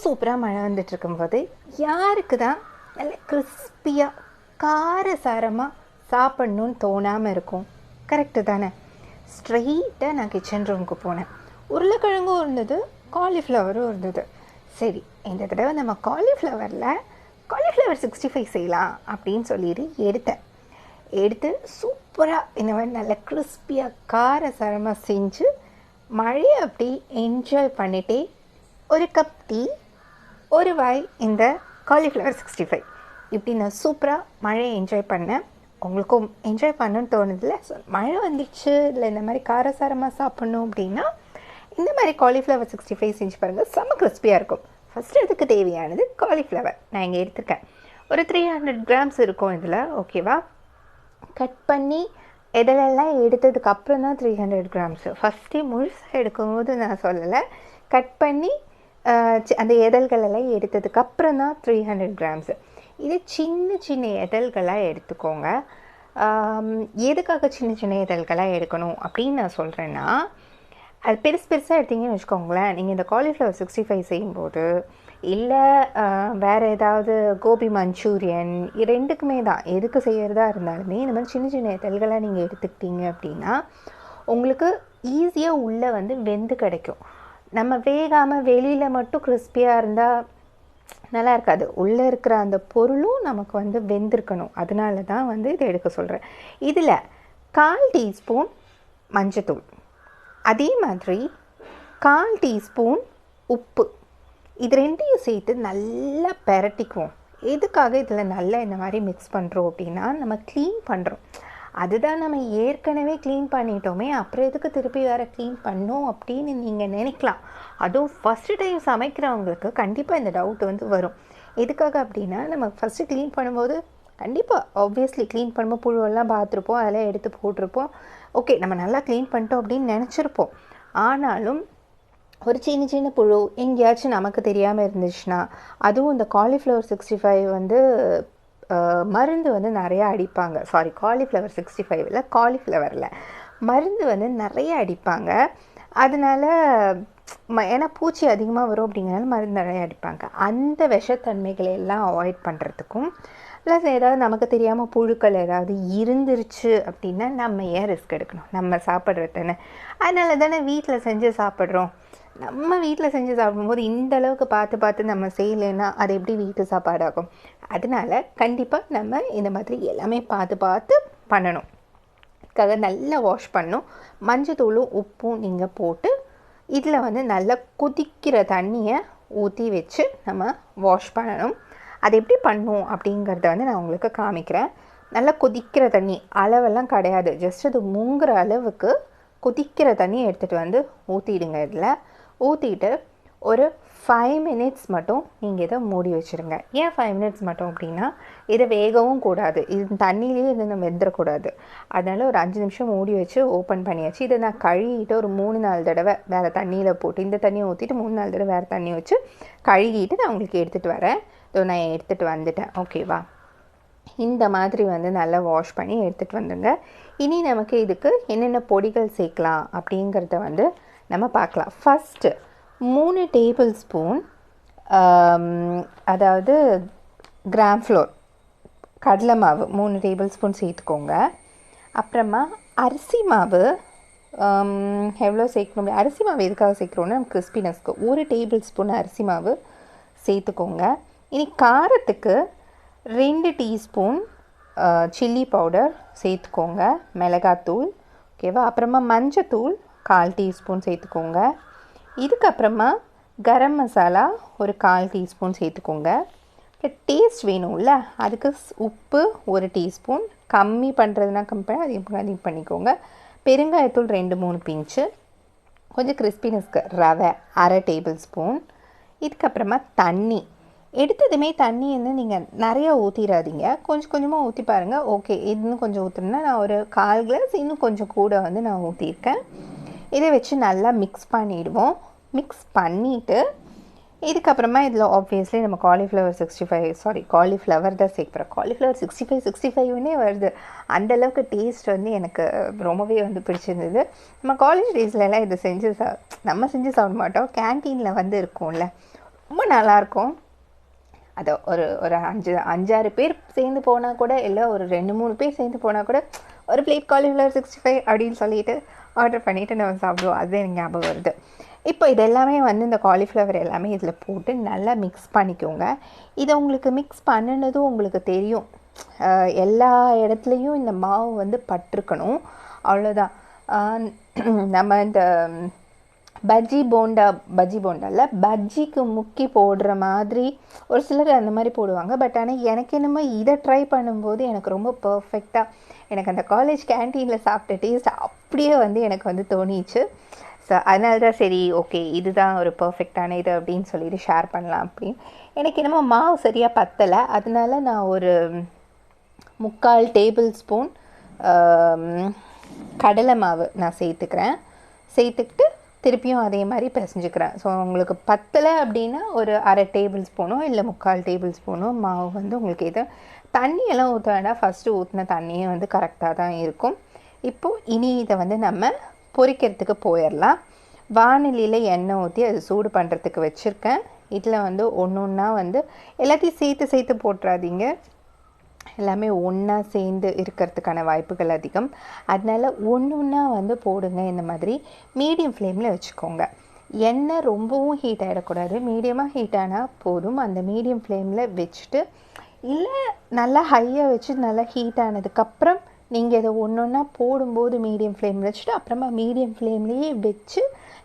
சூப்பராக மழை வந்துட்டு இருக்கும்போது யாருக்கு தான் நல்ல கிறிஸ்பியாக காரசாரமாக சாப்பிட்ணுன்னு தோணாமல் இருக்கும்? கரெக்டு தானே? ஸ்ட்ரெயிட்டாக நான் கிச்சன் ரூமுக்கு போனேன். உருளைக்கிழங்கும் இருந்தது, காலிஃப்ளவரும் இருந்தது. சரி, இந்த தடவை நம்ம காலிஃப்ளவர் 65 செய்யலாம் அப்படின்னு சொல்லிட்டு எடுத்து சூப்பராக இந்த மாதிரி நல்லா கிறிஸ்பியாக காரசாரமாக செஞ்சு மழையை அப்படி என்ஜாய் பண்ணிகிட்டே ஒரு கப் டீ, ஒரு வாய் இந்த காலிஃப்ளவர் 65 இப்படி நான் சூப்பராக மழையை என்ஜாய் பண்ணேன். உங்களுக்கும் என்ஜாய் பண்ணணும்னு தோணுதில்ல? ஸோ மழை வந்துடுச்சு, இல்லை இந்த மாதிரி காரசாரமாக சாப்பிட்ணும் அப்படின்னா இந்த மாதிரி காலிஃப்ளவர் 65 செஞ்சு பாருங்கள், செம்ம கிறிஸ்பியாக இருக்கும். ஃபஸ்ட்டு இதுக்கு தேவையானது காலிஃப்ளவர் நான் இங்கே எடுத்துருக்கேன். ஒரு 300 கிராம்ஸ் இருக்கும் இதில், ஓகேவா? கட் பண்ணி இதழெல்லாம் எடுத்ததுக்கப்புறம் தான் 300 கிராம்ஸு. ஃபஸ்ட்டே முழுசாக எடுக்கும்போது நான் சொல்லலை, கட் பண்ணி அந்த இதழ்களெல்லாம் எடுத்ததுக்கப்புறம் தான் 300 கிராம்ஸு. இது சின்ன சின்ன இதழ்களாக எடுத்துக்கோங்க. எதுக்காக சின்ன சின்ன இதழ்களாக எடுக்கணும் அப்படின்னு நான் சொல்கிறேன்னா, அது பெருசாக எடுத்தீங்கன்னு வச்சுக்கோங்களேன், நீங்கள் இந்த காலிஃப்ளவர் 65 செய்யும்போது இல்லை வேறு ஏதாவது கோபி மஞ்சூரியன் ரெண்டுக்குமே தான், எதுக்கு செய்கிறதா இருந்தாலுமே இந்த மாதிரி சின்ன சின்ன இதழ்களாக நீங்கள் எடுத்துக்கிட்டீங்க அப்படின்னா உங்களுக்கு ஈஸியாக உள்ளே வந்து வெந்து கிடைக்கும். நம்ம வேகாமல் வெளியில் மட்டும் கிறிஸ்பியாக இருந்தால் நல்லா இருக்காது, உள்ளே இருக்கிற அந்த பொருளும் நமக்கு வந்து வெந்திருக்கணும். அதனால தான் வந்து இதை எடுக்க சொல்கிறேன். இதில் 1/4 டீஸ்பூன் மஞ்சத்தூள், அதே மாதிரி 1/4 டீஸ்பூன் உப்பு, இது ரெண்டையும் சேர்த்து நல்லா பெரட்டிக்குவோம். எதுக்காக இதில் நல்லா இந்த மாதிரி மிக்ஸ் பண்ணுறோம் அப்படின்னா, நம்ம க்ளீன் பண்ணுறோம். அதுதான் நம்ம ஏற்கனவே க்ளீன் பண்ணிட்டோமே, அப்புறம் எதுக்கு திருப்பி வேறு க்ளீன் பண்ணோம் அப்படின்னு நீங்கள் நினைக்கலாம். அதுவும் ஃபஸ்ட்டு டைம் சமைக்கிறவங்களுக்கு கண்டிப்பாக இந்த டவுட் வந்து வரும். எதுக்காக அப்படின்னா, நம்ம ஃபஸ்ட்டு க்ளீன் பண்ணும்போது கண்டிப்பாக ஆப்வியஸ்லி க்ளீன் பண்ணும்போது புழுவெல்லாம் பார்த்துருப்போம், அதெல்லாம் எடுத்து போட்டிருப்போம். ஓகே, நம்ம நல்லா க்ளீன் பண்ணிட்டோம் அப்படின்னு நினச்சிருப்போம். ஆனாலும் ஒரு சின்ன சின்ன புழு எங்கேயாச்சும் நமக்கு தெரியாமல் இருந்துச்சுன்னா, அதுவும் இந்த காலிஃப்ளவர் 65 வந்து மருந்து வந்து நிறையா அடிப்பாங்க. சாரி, காலிஃப்ளவர் 65 காலிஃப்ளவரில் மருந்து வந்து நிறைய அடிப்பாங்க. அதனால் ஏன்னா பூச்சி அதிகமாக வரும் அப்படிங்கிறனால மருந்து நிறைய அடிப்பாங்க. அந்த விஷத்தன்மைகளை எல்லாம் அவாய்ட் பண்ணுறதுக்கும், ப்ளஸ் ஏதாவது நமக்கு தெரியாமல் புழுக்கள் ஏதாவது இருந்துருச்சு அப்படின்னா நம்ம ஏன் ரிஸ்க் எடுக்கணும்? நம்ம சாப்பிட்றது தானே, அதனால தானே வீட்டில் செஞ்சு சாப்பிட்றோம். நம்ம வீட்டில் செஞ்சு சாப்பிடும்போது இந்த அளவுக்கு பார்த்து நம்ம செய்யலைன்னா அது எப்படி வீட்டு சாப்பாடாகும்? அதனால் கண்டிப்பாக நம்ம இந்த மாதிரி எல்லாமே பார்த்து பண்ணணும். அதுக்காக நல்லா வாஷ் பண்ணணும். மஞ்சத்தூளும் உப்பும் நீங்கள் போட்டு இதில் வந்து நல்லா கொதிக்கிற தண்ணியை ஊற்றி வச்சு நம்ம வாஷ் பண்ணணும். அது எப்படி பண்ணணும் அப்படிங்கிறத வந்து நான் உங்களுக்கு காமிக்கிறேன். நல்லா கொதிக்கிற தண்ணி, அளவெல்லாம் கிடையாது, ஜஸ்ட் அது முங்குற அளவுக்கு கொதிக்கிற தண்ணியை எடுத்துகிட்டு வந்து ஊற்றிடுங்க. இதில் ஊற்றிட்டு ஒரு 5 மினிட்ஸ் மட்டும் நீங்கள் இதை மூடி வச்சுருங்க. ஏன் 5 மினிட்ஸ் மட்டும் அப்படின்னா, இதை வேகவும் கூடாது, இது தண்ணியிலேயே இது நம்ம வெந்துடக்கூடாது. அதனால் ஒரு 5 நிமிஷம் மூடி வச்சு ஓப்பன் பண்ணியாச்சு. இதை நான் கழுகிட்டு ஒரு 3-4 தடவை வேறு தண்ணியில் போட்டு, இந்த தண்ணியை ஊற்றிட்டு 3-4 தடவை வேறு தண்ணி வச்சு கழுகிட்டு நான் உங்களுக்கு எடுத்துகிட்டு வரேன். இதோ நான் எடுத்துகிட்டு வந்துட்டேன், ஓகேவா? இந்த மாதிரி வந்து நல்லா வாஷ் பண்ணி எடுத்துகிட்டு வந்துடுங்க. இனி நமக்கு இதுக்கு என்னென்ன பொடிகள் சேர்க்கலாம் அப்படிங்கிறத வந்து நம்ம பார்க்கலாம். ஃபஸ்ட்டு 3 டேபிள் ஸ்பூன் அதாவது கிராம் ஃப்ளோர் கடலை மாவு 3 டேபிள் ஸ்பூன் சேர்த்துக்கோங்க. அப்புறமா அரிசி மாவு எவ்வளோ சேர்க்கணும்? அரிசி மாவு எதுக்காக சேர்க்குறோன்னா கிறிஸ்பினஸ்க்கு 1 டேபிள் ஸ்பூன் அரிசி மாவு சேர்த்துக்கோங்க. இனி காரத்துக்கு 2 டீஸ்பூன் சில்லி பவுடர் சேர்த்துக்கோங்க, மிளகாத்தூள், ஓகேவா? அப்புறமா மஞ்சத்தூள் 1/4 டீஸ்பூன் சேர்த்துக்கோங்க. இதுக்கப்புறமா கரம் மசாலா ஒரு 1/4 டீஸ்பூன் சேர்த்துக்கோங்க. டேஸ்ட் வேணும்ல, அதுக்கு உப்பு 1 டீஸ்பூன், கம்மி பண்ணுறதுனா அதிகம் பண்ணிக்கோங்க. பெருங்காயத்தூள் 2-3 பிஞ்சு, கொஞ்சம் கிறிஸ்பினஸ்க்கு ரவை 1/2 டேபிள் ஸ்பூன். இதுக்கப்புறமா தண்ணி எடுத்ததுமே தண்ணி வந்து நீங்கள் நிறையா ஊற்றிடாதீங்க, கொஞ்சம் கொஞ்சமாக ஊற்றி பாருங்கள். ஓகே, இன்னும் கொஞ்சம் ஊற்றுனா நான் ஒரு 1/4 கிளாஸ் இன்னும் கொஞ்சம் கூட வந்து நான் ஊற்றிருக்கேன். இதை வச்சு நல்லா மிக்ஸ் பண்ணிவிடுவோம். மிக்ஸ் பண்ணிவிட்டு இதுக்கப்புறமா இதில் ஆப்வியஸ்லி நம்ம காலிஃப்ளவர் தான் சேர்க்குறோம். காலிஃப்ளவர் 65 வருது. அந்தளவுக்கு டேஸ்ட் வந்து எனக்கு ரொம்பவே வந்து பிடிச்சிருந்தது. நம்ம காலேஜ் டேஸ்லலாம் இதை நம்ம செஞ்சு சாப்பிட மாட்டோம், கேன்டீனில் வந்து இருக்கும்ல, ரொம்ப நல்லாயிருக்கும். அதை ஒரு ஒரு 5-6 பேர் சேர்ந்து போனால் கூட, இல்லை ஒரு 2-3 பேர் சேர்ந்து போனால் கூட ஒரு பிளேட் காலிஃப்ளவர் 65 அப்படின்னு சொல்லிட்டு ஆர்டர் பண்ணிவிட்டு நம்ம சாப்பிடுவோம். அது எனக்கு ஞாபகம் வருது. இப்போ இது எல்லாமே வந்து இந்த காலிஃப்ளவர் எல்லாமே இதில் போட்டு நல்லா மிக்ஸ் பண்ணிக்கோங்க. இதை உங்களுக்கு மிக்ஸ் பண்ணினதும் உங்களுக்கு தெரியும், எல்லா இடத்துலையும் இந்த மாவு வந்து பட்டிருக்கணும். அவ்வளோதான். நம்ம இந்த பஜ்ஜி போண்டாவில் பஜ்ஜிக்கு முக்கி போடுற மாதிரி ஒரு சிலர் அந்த மாதிரி போடுவாங்க. பட் ஆனால் எனக்கு என்னமோ இதை ட்ரை பண்ணும்போது எனக்கு ரொம்ப பர்ஃபெக்டாக எனக்கு அந்த காலேஜ் கேன்டீனில் சாப்பிட்ட டேஸ்ட் அப்படியே வந்து எனக்கு வந்து தோணிச்சு. ஸோ அதனால தான் சரி, ஓகே இதுதான் ஒரு பர்ஃபெக்டான இது அப்படின்னு சொல்லிட்டு ஷேர் பண்ணலாம் அப்படின்னு. எனக்கு என்னமோ மாவு சரியாக பத்தலை. அதனால நான் ஒரு 3/4 டேபிள் ஸ்பூன் கடலை மாவு நான் சேர்த்துக்கிட்டு திருப்பியும் அதே மாதிரி பிசைஞ்சுக்கிறேன். ஸோ உங்களுக்கு பத்தலை அப்படின்னா ஒரு 1/2 டேபிள் ஸ்பூனோ இல்லை 3/4 டேபிள் ஸ்பூனோ மாவு வந்து உங்களுக்கு இது. தண்ணியெல்லாம் ஊற்ற வேண்டாம், ஃபஸ்ட்டு ஊற்றின தண்ணியே வந்து கரெக்டாக தான் இருக்கும். இப்போது இனி இதை வந்து நம்ம பொரிக்கிறதுக்கு போயிடலாம். வானிலையில் எண்ணெய் ஊற்றி அது சூடு பண்ணுறதுக்கு வச்சுருக்கேன். இதில் வந்து ஒன்றா வந்து எல்லாத்தையும் சேர்த்து போட்டுறாதீங்க, எல்லாமே ஒன்றா சேர்ந்து இருக்கிறதுக்கான வாய்ப்புகள் அதிகம். அதனால் ஒன்றா வந்து போடுங்க. இந்த மாதிரி மீடியம் ஃப்ளேமில் வச்சுக்கோங்க. எண்ணெய் ரொம்பவும் ஹீட் ஆகிடக்கூடாது, மீடியமாக ஹீட் ஆனால் போதும். அந்த மீடியம் ஃப்ளேமில் வச்சுட்டு, இல்லை நல்லா ஹையாக வச்சு நல்லா ஹீட் ஆனதுக்கப்புறம் நீங்கள் இதை ஒன்றா போடும்போது மீடியம் ஃப்ளேமில் வச்சுட்டு அப்புறமா மீடியம் ஃப்ளேம்லேயே வச்சு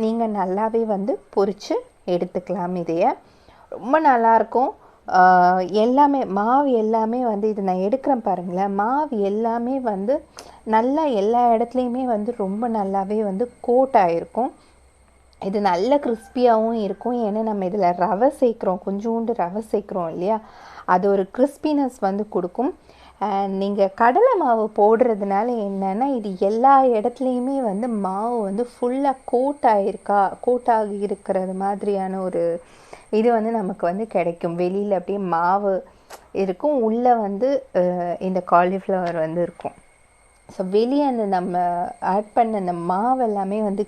நீங்கள் நல்லாவே வந்து பொரித்து எடுத்துக்கலாம். இதையே ரொம்ப நல்லாயிருக்கும். எல்லாமே மாவு எல்லாமே வந்து இது நான் எடுக்கிறேன் பாருங்களேன், மாவு எல்லாமே வந்து நல்லா எல்லா இடத்துலையுமே வந்து ரொம்ப நல்லாவே வந்து கோட் ஆகிருக்கும். இது நல்ல கிறிஸ்பியாகவும் இருக்கும். ஏன்னா நம்ம இதில் ரவை சேர்க்குறோம், கொஞ்சோண்டு ரவை சேர்க்குறோம் இல்லையா, அது ஒரு கிறிஸ்பினஸ் வந்து கொடுக்கும். நீங்கள் கடலை மாவு போடுறதுனால என்னென்னா இது எல்லா இடத்துலையுமே வந்து மாவு வந்து ஃபுல்லாக கோட் ஆகி இருக்கிறது மாதிரியான ஒரு இது வந்து நமக்கு வந்து கிடைக்கும். வெளியில் அப்படியே மாவு இருக்கும், உள்ளே வந்து இந்த காலிஃப்ளவர் வந்து இருக்கும். ஸோ வெளியே அந்த நம்ம ஆட் பண்ண அந்த மாவு எல்லாமே வந்து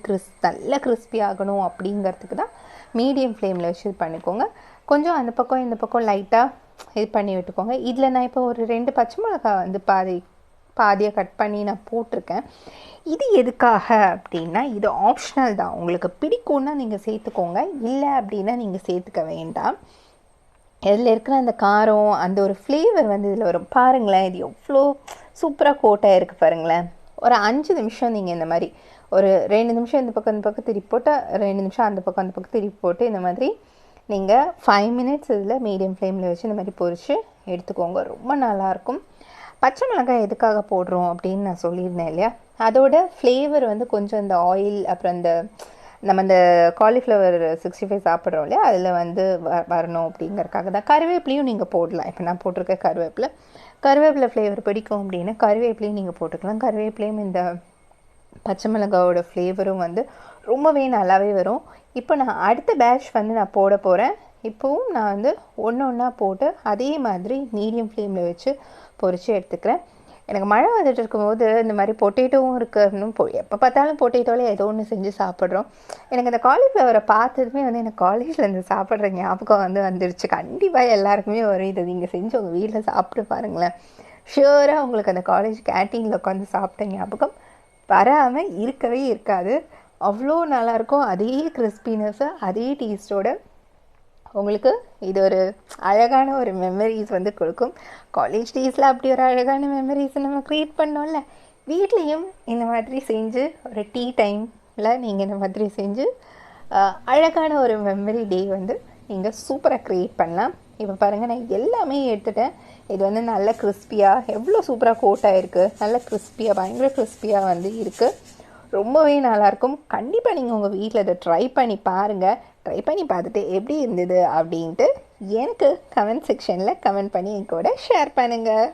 நல்ல கிறிஸ்பி ஆகணும் அப்படிங்கிறதுக்கு தான் மீடியம் ஃப்ளேமில் வச்சு இது பண்ணிக்கோங்க. கொஞ்சம் அந்த பக்கம் இந்த பக்கம் லைட்டாக இது பண்ணி விட்டுக்கோங்க. இதில் நான் இப்போ ஒரு 2 பச்சை மிளகாய் வந்து பாதியாக கட் பண்ணி நான் போட்டிருக்கேன். இது எதுக்காக அப்படின்னா இது ஆப்ஷனல் தான், உங்களுக்கு பிடிக்கும்னா நீங்கள் சேர்த்துக்கோங்க, இல்லை அப்படின்னா நீங்கள் சேர்த்துக்க வேண்டாம். இதில் இருக்கிற அந்த காரம் அந்த ஒரு ஃப்ளேவர் வந்து இதில் வரும். பாருங்களேன், இது எவ்வளோ சூப்பராக கோட்டாக இருக்குது பாருங்களேன். ஒரு 5 நிமிஷம் நீங்கள் இந்த மாதிரி ஒரு 2 நிமிஷம் இந்த பக்கம் திருப்பி போட்டு 2 நிமிஷம் அந்த பக்கம் திருப்பி போட்டு இந்த மாதிரி நீங்கள் 5 மினிட்ஸ் இதில் மீடியம் ஃப்ளேமில் வச்சு இந்த மாதிரி பொரித்து எடுத்துக்கோங்க. ரொம்ப நல்லாயிருக்கும். பச்சை மிளகாய் எதுக்காக போடுறோம் அப்படின்னு நான் சொல்லியிருந்தேன் இல்லையா, அதோட ஃப்ளேவர் வந்து கொஞ்சம் இந்த ஆயில் அப்புறம் இந்த நம்ம இந்த காலிஃப்ளவர் 65 சாப்பிட்றோம் இல்லையா, அதில் வந்து வரணும் அப்படிங்கிறதுக்காக தான். கருவேப்பிலையும் நீங்கள் போடலாம். இப்போ நான் போட்டிருக்க கருவேப்பிலை ஃப்ளேவர் பிடிக்கும் அப்படின்னா கருவேப்பிலையும் நீங்கள் போட்டுக்கலாம். கருவேப்பிலையும் இந்த பச்சை மிளகாவோட ஃப்ளேவரும் வந்து ரொம்பவே நல்லாவே வரும். இப்போ நான் அடுத்த பேட்ச் வந்து நான் போட போகிறேன். இப்போவும் நான் வந்து ஒன்றா போட்டு அதே மாதிரி மீடியம் ஃப்ளேமில் வச்சு பொரித்து எடுத்துக்கிறேன். எனக்கு மழை வந்துட்டு இருக்கும்போது இந்த மாதிரி பொட்டேட்டோவும் இருக்கணும், எப்போ பார்த்தாலும் பொட்டேட்டோவில் ஏதோ ஒன்று செஞ்சு சாப்பிட்றோம். எனக்கு இந்த காலிஃப்ளவரை பார்த்ததுமே வந்து எனக்கு காலேஜில் இருந்து சாப்பிட்ற ஞாபகம் வந்து வந்துருச்சு. கண்டிப்பாக எல்லாருக்குமே வரும். இதை நீங்கள் செஞ்சு உங்கள் வீட்டில் சாப்பிட்டு பாருங்களேன், ஷியூராக உங்களுக்கு அந்த காலேஜ் கேன்டீனில் உட்காந்து சாப்பிட்ட ஞாபகம் வராமல் இருக்கவே இருக்காது. அவ்வளோ நல்லாயிருக்கும். அதே கிறிஸ்பினஸ்ஸு அதே டேஸ்ட்டோட உங்களுக்கு இது ஒரு அழகான ஒரு மெமரிஸ் வந்து கொடுக்கும். காலேஜ் டேஸில் அப்படி ஒரு அழகான மெமரிஸை நம்ம க்ரியேட் பண்ணோம்ல, வீட்லேயும் இந்த மாதிரி செஞ்சு ஒரு டீ டைமில் நீங்கள் இந்த மாதிரி செஞ்சு அழகான ஒரு மெமரி டே வந்து நீங்கள் சூப்பராக க்ரியேட் பண்ணலாம். இப்போ பாருங்கள், நான் எல்லாமே எடுத்துட்டேன். இது வந்து நல்ல கிறிஸ்பியாக எவ்வளோ சூப்பராக கோட்டாக இருக்குது, நல்ல கிறிஸ்பியாக பயங்கர கிறிஸ்பியாக வந்து இருக்குது. ரொம்பவே நல்லாயிருக்கும். கண்டிப்பாக நீங்கள் உங்கள் வீட்டில் இதை ட்ரை பண்ணி பாருங்கள். ட்ரை பண்ணி பார்த்துட்டு எப்படி இருந்தது அப்படின்ட்டு எனக்கு கமெண்ட் செக்ஷனில் கமெண்ட் பண்ணி என் கூட ஷேர் பண்ணுங்கள்.